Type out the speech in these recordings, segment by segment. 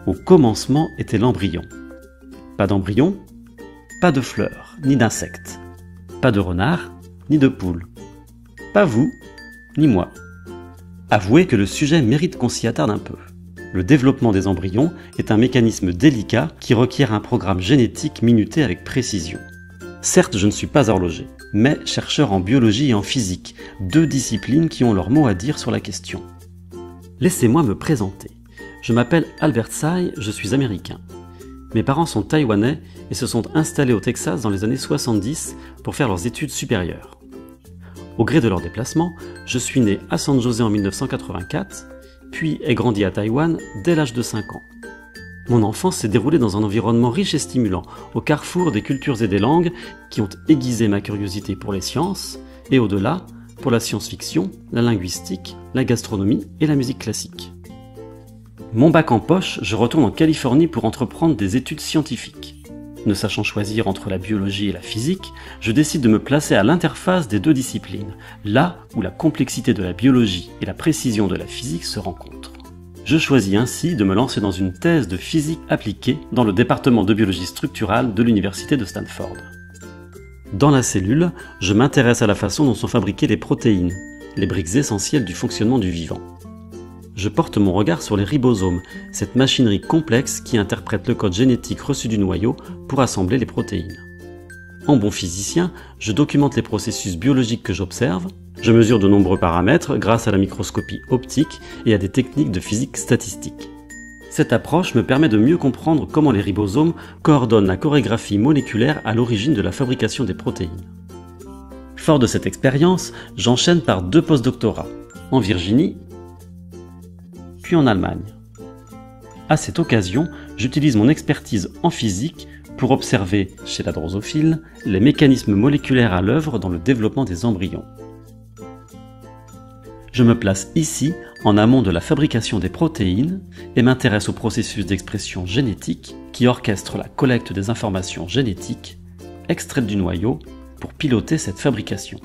Au commencement était l'embryon. Pas d'embryon, pas de fleurs, ni d'insectes. Pas de renard, ni de poule. Pas vous, ni moi. Avouez que le sujet mérite qu'on s'y attarde un peu. Le développement des embryons est un mécanisme délicat qui requiert un programme génétique minuté avec précision. Certes, je ne suis pas horloger, mais chercheur en biologie et en physique, deux disciplines qui ont leur mot à dire sur la question. Laissez-moi me présenter. Je m'appelle Albert Tsai, je suis américain. Mes parents sont taïwanais et se sont installés au Texas dans les années 70 pour faire leurs études supérieures. Au gré de leur déplacement, je suis né à San José en 1984, puis ai grandi à Taïwan dès l'âge de 5 ans. Mon enfance s'est déroulée dans un environnement riche et stimulant, au carrefour des cultures et des langues qui ont aiguisé ma curiosité pour les sciences, et au-delà, pour la science-fiction, la linguistique, la gastronomie et la musique classique. Mon bac en poche, je retourne en Californie pour entreprendre des études scientifiques. Ne sachant choisir entre la biologie et la physique, je décide de me placer à l'interface des deux disciplines, là où la complexité de la biologie et la précision de la physique se rencontrent. Je choisis ainsi de me lancer dans une thèse de physique appliquée dans le département de biologie structurale de l'université de Stanford. Dans la cellule, je m'intéresse à la façon dont sont fabriquées les protéines, les briques essentielles du fonctionnement du vivant. Je porte mon regard sur les ribosomes, cette machinerie complexe qui interprète le code génétique reçu du noyau pour assembler les protéines. En bon physicien, je documente les processus biologiques que j'observe, je mesure de nombreux paramètres grâce à la microscopie optique et à des techniques de physique statistique. Cette approche me permet de mieux comprendre comment les ribosomes coordonnent la chorégraphie moléculaire à l'origine de la fabrication des protéines. Fort de cette expérience, j'enchaîne par 2 postdoctorats, en Virginie puis en Allemagne. À cette occasion, j'utilise mon expertise en physique pour observer, chez la drosophile, les mécanismes moléculaires à l'œuvre dans le développement des embryons. Je me place ici en amont de la fabrication des protéines et m'intéresse au processus d'expression génétique qui orchestre la collecte des informations génétiques extraites du noyau pour piloter cette fabrication.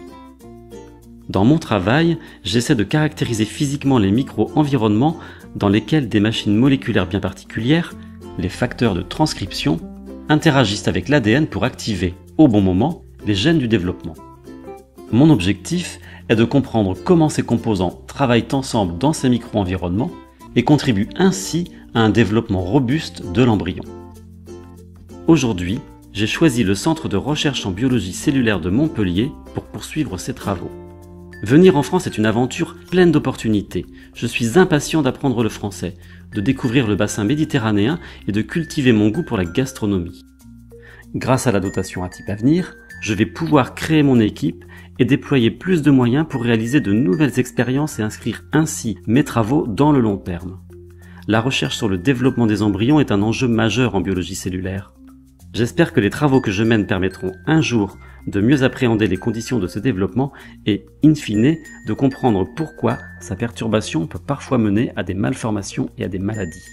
Dans mon travail, j'essaie de caractériser physiquement les micro-environnements dans lesquels des machines moléculaires bien particulières, les facteurs de transcription, interagissent avec l'ADN pour activer, au bon moment, les gènes du développement. Mon objectif est de comprendre comment ces composants travaillent ensemble dans ces micro-environnements et contribuent ainsi à un développement robuste de l'embryon. Aujourd'hui, j'ai choisi le Centre de recherche en biologie cellulaire de Montpellier pour poursuivre ces travaux. Venir en France est une aventure pleine d'opportunités. Je suis impatient d'apprendre le français, de découvrir le bassin méditerranéen et de cultiver mon goût pour la gastronomie. Grâce à la dotation ATIP Avenir, je vais pouvoir créer mon équipe et déployer plus de moyens pour réaliser de nouvelles expériences et inscrire ainsi mes travaux dans le long terme. La recherche sur le développement des embryons est un enjeu majeur en biologie cellulaire. J'espère que les travaux que je mène permettront un jour de mieux appréhender les conditions de ce développement et, in fine, de comprendre pourquoi sa perturbation peut parfois mener à des malformations et à des maladies.